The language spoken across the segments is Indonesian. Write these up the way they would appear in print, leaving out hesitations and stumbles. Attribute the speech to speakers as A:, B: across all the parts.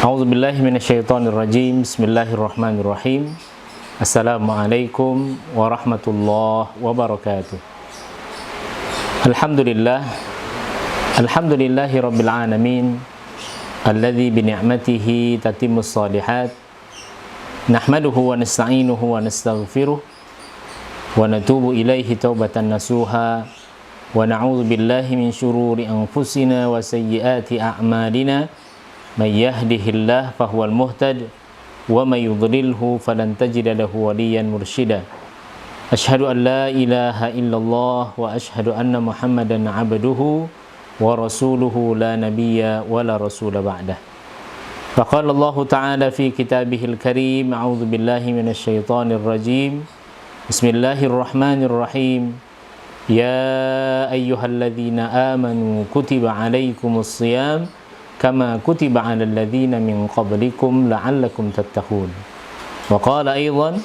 A: A'udzubillahi minasyaitonirrajim. Bismillahirrahmanirrahim. Assalamualaikum warahmatullahi wabarakatuh. Alhamdulillahi rabbil alamin, alladzi bi ni'matihi tatimmus shalihat. Nahmaduhu wa nasta'inuhu wa nastaghfiruh wa natubu ilaihi taubatan nasuha. Wa na'udzu billahi min syururi anfusina wa sayyiati a'malina. Man yahdihillahu fahuwal muhtad wa may yudlilhu falan tajida lahu waliyan mursyida. Asyhadu an la ilaha illallah wa asyhadu anna Muhammadan abduhu wa rasuluhu la nabiyya wa la rasula ba'dah. Faqala Allah ta'ala fi kitabihil karim, a'udzu billahi minasy syaithanir rajim. Bismillahirrahmanirrahim. Ya ayyuhalladzina amanu kutiba alaikumus shiyam kama kutiba 'alal ladzina min qablikum la'allakum tattaqun. Wa qala aidan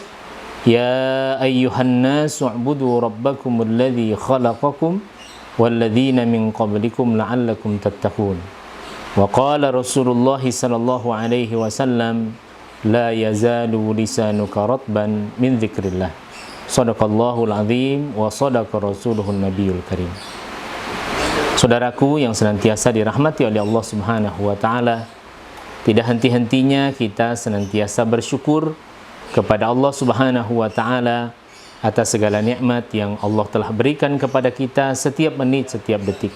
A: ya ayyuhan nasu u'budu rabbakumul ladzi khalaqakum wal ladzina min qablikum la'allakum tattaqun. Wa qala Rasulullah sallallahu alaihi wasallam la yazalu lisanuka ratban min dzikrillah. Shadaqallahul azim wa shadaqa rasuluhun nabiyul karim. Saudaraku yang senantiasa dirahmati oleh Allah Subhanahu wa ta'ala, tidak henti-hentinya kita senantiasa bersyukur kepada Allah Subhanahu wa ta'ala atas segala nikmat yang Allah telah berikan kepada kita setiap menit, setiap detik.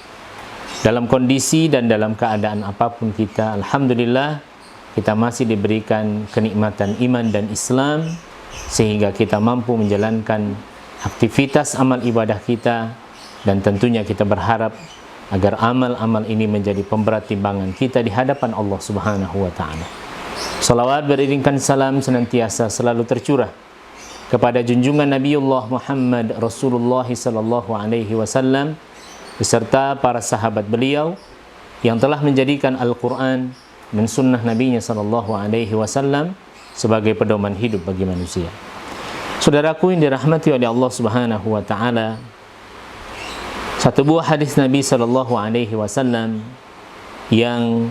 A: Dalam kondisi dan dalam keadaan apapun kita, alhamdulillah kita masih diberikan kenikmatan iman dan Islam sehingga kita mampu menjalankan aktivitas amal ibadah kita, dan tentunya kita berharap agar amal-amal ini menjadi pemberat timbangan kita di hadapan Allah Subhanahu wa ta'ala. Salawat beriringkan salam senantiasa selalu tercurah kepada junjungan Nabiullah Muhammad Rasulullah sallallahu alaihi wasallam beserta para sahabat beliau yang telah menjadikan Al-Quran dan sunnah Nabinya sallallahu alaihi wasallam sebagai pedoman hidup bagi manusia. Saudaraku yang dirahmati oleh Allah Subhanahu wa ta'ala, satu buah hadis Nabi sallallahu alaihi wasallam yang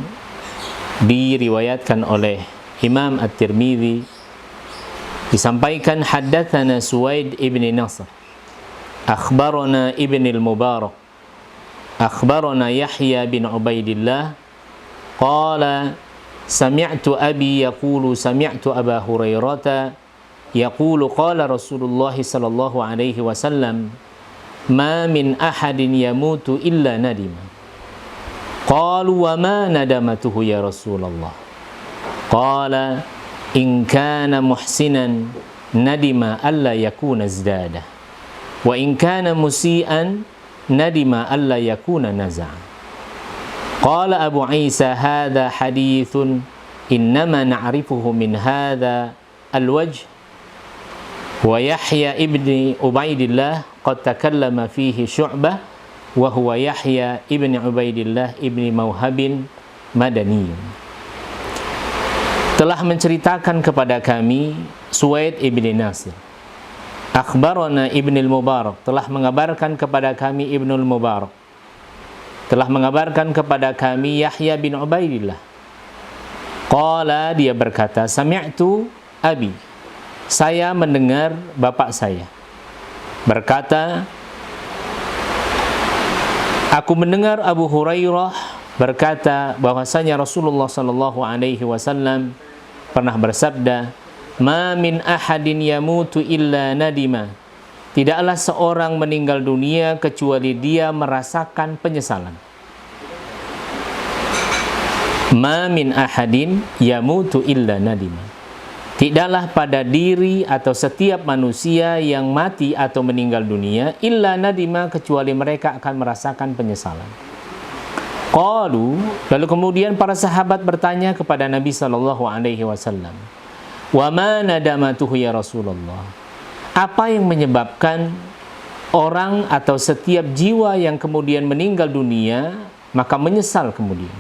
A: diriwayatkan oleh Imam At-Tirmidzi disampaikan, haddatsana Suwaid ibn Nasr, akhbarana Ibn al-Mubarak, akhbarana Yahya bin Ubaidillah, qala sami'tu abi yaqulu sami'tu Aba Hurairah yaqulu qala Rasulullah sallallahu alaihi wasallam ma min ahadin yamutu illa nadima. Qalu wa ma nadamatuhu ya Rasulullah? Qala in kana muhsinan nadima alla yakuna izdada wa in kana musian nadima alla yakuna naza'a. Qala Abu Isa hadha hadithun innama na'rifuhu min hadha al-wajh wa Yahya ibni Ubaidillah qad takallama fihi Syu'bah wa huwa Yahya ibni Ubaidillah ibni Mauhabin Madani. Telah menceritakan kepada kami Suwaid ibni Nasir, akhbarana Ibn al-Mubarak, telah mengabarkan kepada kami Ibn al-Mubarak, telah mengabarkan kepada kami Yahya bin Ubaidillah. Qala, dia berkata, sami'tu abi, saya mendengar bapak saya berkata, aku mendengar Abu Hurairah berkata bahwasanya Rasulullah sallallahu alaihi wasallam pernah bersabda, ma min ahadin yamutu illa nadima, tidaklah seorang meninggal dunia kecuali dia merasakan penyesalan. Ma min ahadin yamutu illa nadima, tidaklah pada diri atau setiap manusia yang mati atau meninggal dunia illa nadima, kecuali mereka akan merasakan penyesalan. Qalu, lalu kemudian para sahabat bertanya kepada Nabi sallallahu alaihi wasallam, wa ma nadamatuhu ya Rasulullah? Apa yang menyebabkan orang atau setiap jiwa yang kemudian meninggal dunia maka menyesal kemudian?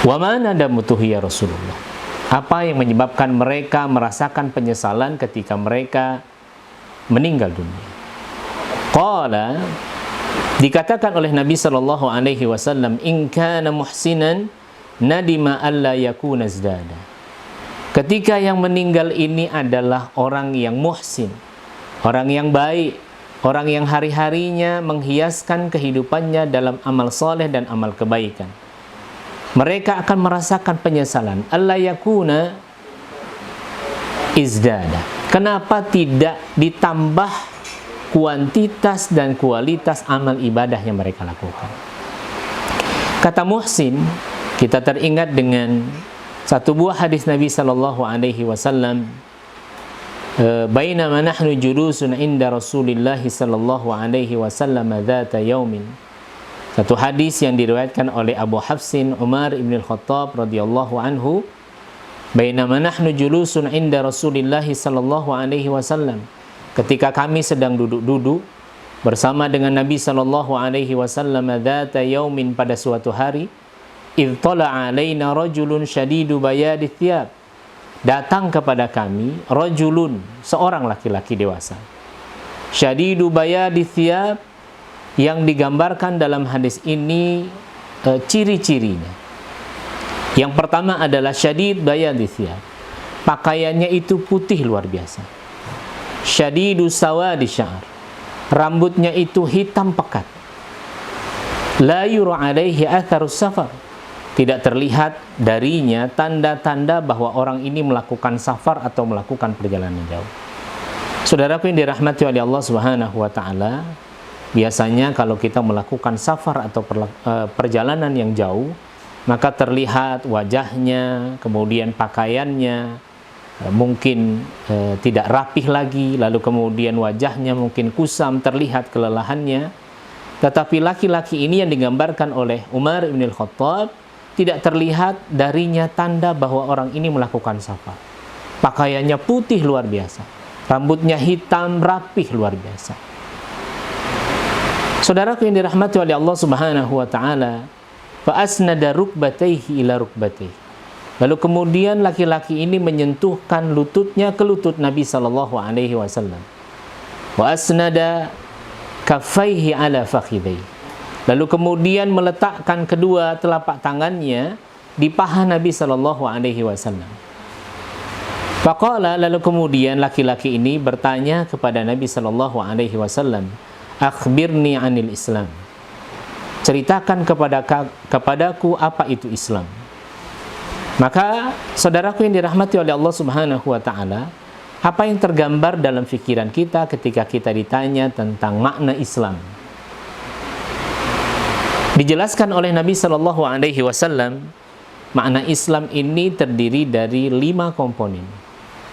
A: Wa ma nadamatuhu ya Rasulullah? Apa yang menyebabkan mereka merasakan penyesalan ketika mereka meninggal dunia? Qala, dikatakan oleh Nabi sallallahu alaihi wasallam, in kana muhsinan nadima alla yakuna zdada. Ketika yang meninggal ini adalah orang yang muhsin, orang yang baik, orang yang hari-harinya menghiaskan kehidupannya dalam amal soleh dan amal kebaikan. Mereka akan merasakan penyesalan. Alla yakuna izdada. Kenapa tidak ditambah kuantitas dan kualitas amal ibadah yang mereka lakukan? Kata muhsin, kita teringat dengan satu buah hadis Nabi sallallahu alaihi wasallam, bainama nahnu julusun inda Rasulillah sallallahu alaihi wasallam dzata yaumin. Satu hadis yang diriwayatkan oleh Abu Hafsin Umar ibn al-Khattab radhiyallahu anhu, bainama nahnu julusun inda Rasulillah sallallahu alaihi wasallam. Ketika kami sedang duduk-duduk bersama dengan Nabi sallallahu alaihi wasallam dzata yaumin, pada suatu hari, idh tala'a alaina rajulun syadidu bayadi thiyab. Datang kepada kami rajulun, seorang laki-laki dewasa, syadidu bayadi thiyab, yang digambarkan dalam hadis ini ciri-cirinya. Yang pertama adalah syadid bayadi thiyab, pakaiannya itu putih luar biasa. Syadidu sawadi sya'r, rambutnya itu hitam pekat. La yura alaihi atharus safar, tidak terlihat darinya tanda-tanda bahwa orang ini melakukan safar atau melakukan perjalanan jauh. Saudaraku yang dirahmati oleh Allah Subhanahu wa taala, biasanya kalau kita melakukan safar atau perjalanan yang jauh, maka terlihat wajahnya, kemudian pakaiannya mungkin tidak rapih lagi, lalu kemudian wajahnya mungkin kusam, terlihat kelelahannya. Tetapi laki-laki ini yang digambarkan oleh Umar bin al-Khattab, tidak terlihat darinya tanda bahwa orang ini melakukan safar. Pakaiannya putih luar biasa, rambutnya hitam rapih luar biasa. Saudaraku yang dirahmati oleh Allah Subhanahu wa taala, fa asnada rukbatayhi ila rukbatayhi. Lalu kemudian laki-laki ini menyentuhkan lututnya ke lutut Nabi sallallahu alaihi wasallam. Wa asnada kaffaihi ala fakhidayhi. Lalu kemudian meletakkan kedua telapak tangannya di paha Nabi sallallahu alaihi wasallam. Faqala, lalu kemudian laki-laki ini bertanya kepada Nabi sallallahu alaihi wasallam, akhbirni anil Islam. Ceritakan kepadaku apa itu Islam. Maka saudaraku yang dirahmati oleh Allah Subhanahu wa taala, apa yang tergambar dalam pikiran kita ketika kita ditanya tentang makna Islam? Dijelaskan oleh Nabi sallallahu alaihi wasallam, makna Islam ini terdiri dari 5 komponen.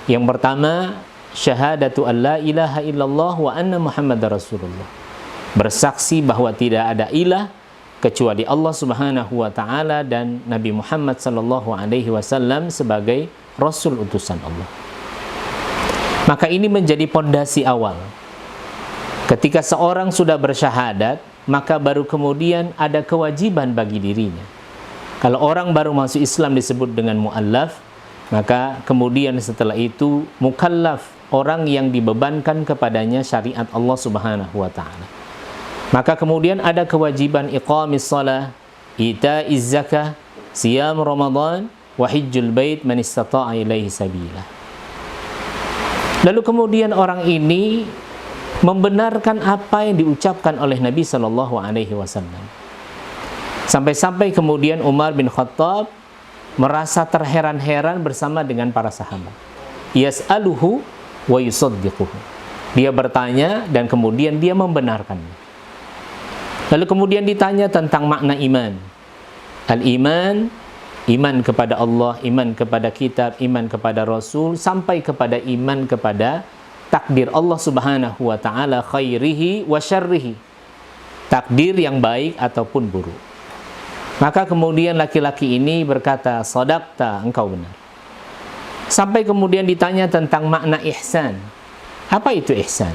A: Yang pertama, syahadatu an la ilaha illallah wa anna Muhammadar Rasulullah. Bersaksi bahwa tidak ada ilah kecuali Allah Subhanahu wa taala dan Nabi Muhammad sallallahu alaihi wasallam sebagai rasul utusan Allah. Maka ini menjadi pondasi awal. Ketika seorang sudah bersyahadat, maka baru kemudian ada kewajiban bagi dirinya. Kalau orang baru masuk Islam disebut dengan mu'allaf, maka kemudian setelah itu mukallaf, orang yang dibebankan kepadanya syariat Allah Subhanahu wa taala. Maka kemudian ada kewajiban iqamis shalah, ita'iz zakah, siyam Ramadan, wa hajjul bait man istata'a ilaihi sabila. Lalu kemudian orang ini membenarkan apa yang diucapkan oleh Nabi sallallahu alaihi wasallam. Sampai-sampai kemudian Umar bin Khattab merasa terheran-heran bersama dengan para sahabat. Yas'aluhu wa yusaddiquhu. Dia bertanya dan kemudian dia membenarkannya. Lalu kemudian ditanya tentang makna iman. Al-iman, iman kepada Allah, iman kepada kitab, iman kepada Rasul, sampai kepada iman kepada takdir Allah Subhanahu wa taala, khairihi wa syarrihi. Takdir yang baik ataupun buruk. Maka kemudian laki-laki ini berkata, "Shadaqta, engkau benar." Sampai kemudian ditanya tentang makna ihsan. Apa itu ihsan?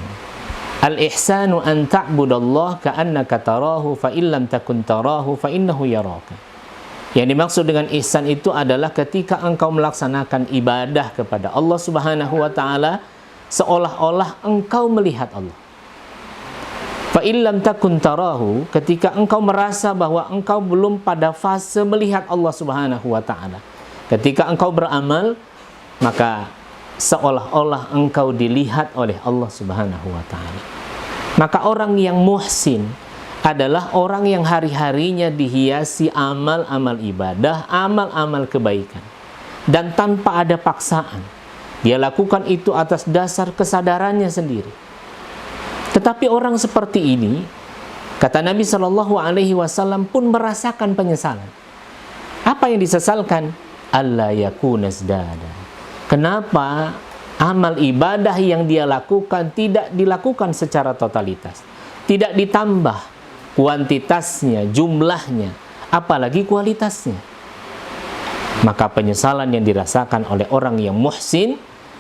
A: Al-ihsanu an ta'budallaha ka'annaka tarahu fa illam takun tarahu fa innahu yaraka. Yang dimaksud dengan ihsan itu adalah ketika engkau melaksanakan ibadah kepada Allah Subhanahu wa taala seolah-olah engkau melihat Allah. Fa Fa illam takun tarahu, ketika engkau merasa bahwa engkau belum pada fase melihat Allah Subhanahu wa taala. Ketika engkau beramal, maka seolah-olah engkau dilihat oleh Allah Subhanahu wa taala. Maka orang yang muhsin adalah orang yang hari-harinya dihiasi amal-amal ibadah, amal-amal kebaikan, dan tanpa ada paksaan. Dia lakukan itu atas dasar kesadarannya sendiri. Tetapi orang seperti ini, kata Nabi Shallallahu Alaihi Wasallam, pun merasakan penyesalan. Apa yang disesalkan? Alla yakuna zdada. Kenapa amal ibadah yang dia lakukan tidak dilakukan secara totalitas, tidak ditambah kuantitasnya, jumlahnya, apalagi kualitasnya? Maka penyesalan yang dirasakan oleh orang yang muhsin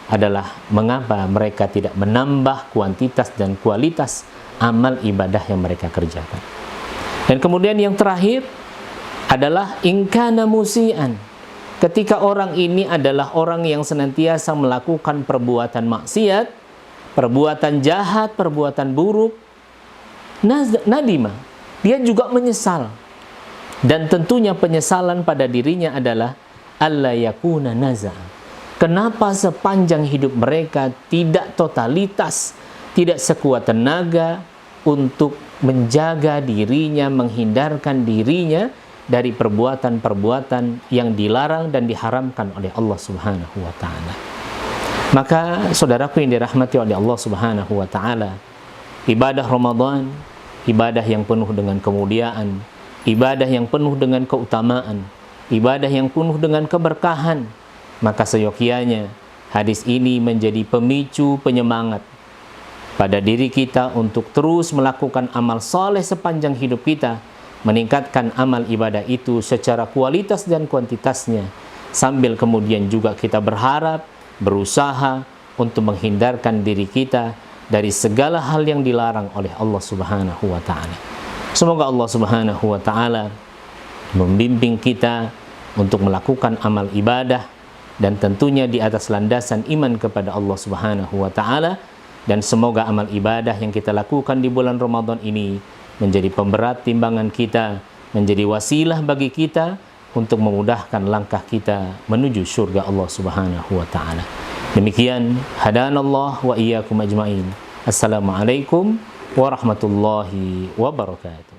A: adalah mengapa mereka tidak menambah kuantitas dan kualitas amal ibadah yang mereka kerjakan. Dan kemudian yang terakhir adalah ingkana musian. Ketika orang ini adalah orang yang senantiasa melakukan perbuatan maksiat, perbuatan jahat, perbuatan buruk, nadima, dia juga menyesal. Dan tentunya penyesalan pada dirinya adalah alla yakuna naza'a. Kenapa sepanjang hidup mereka tidak totalitas, tidak sekuat tenaga untuk menjaga dirinya, menghindarkan dirinya dari perbuatan-perbuatan yang dilarang dan diharamkan oleh Allah Subhanahu wa taala. Maka saudaraku yang dirahmati oleh Allah Subhanahu wa taala, ibadah Ramadan, ibadah yang penuh dengan kemuliaan, ibadah yang penuh dengan keutamaan, ibadah yang penuh dengan keberkahan. Maka seyogyanya hadis ini menjadi pemicu penyemangat pada diri kita untuk terus melakukan amal soleh sepanjang hidup kita, meningkatkan amal ibadah itu secara kualitas dan kuantitasnya, sambil kemudian juga kita berharap, berusaha untuk menghindarkan diri kita dari segala hal yang dilarang oleh Allah Subhanahu wa taala. Semoga Allah Subhanahu wa taala membimbing kita untuk melakukan amal ibadah, dan tentunya di atas landasan iman kepada Allah Subhanahu wa taala, dan semoga amal ibadah yang kita lakukan di bulan Ramadan ini menjadi pemberat timbangan kita, menjadi wasilah bagi kita untuk memudahkan langkah kita menuju surga Allah Subhanahu wa taala. Demikian, hadanallah wa iyyakum ajmain. Assalamualaikum warahmatullahi wabarakatuh.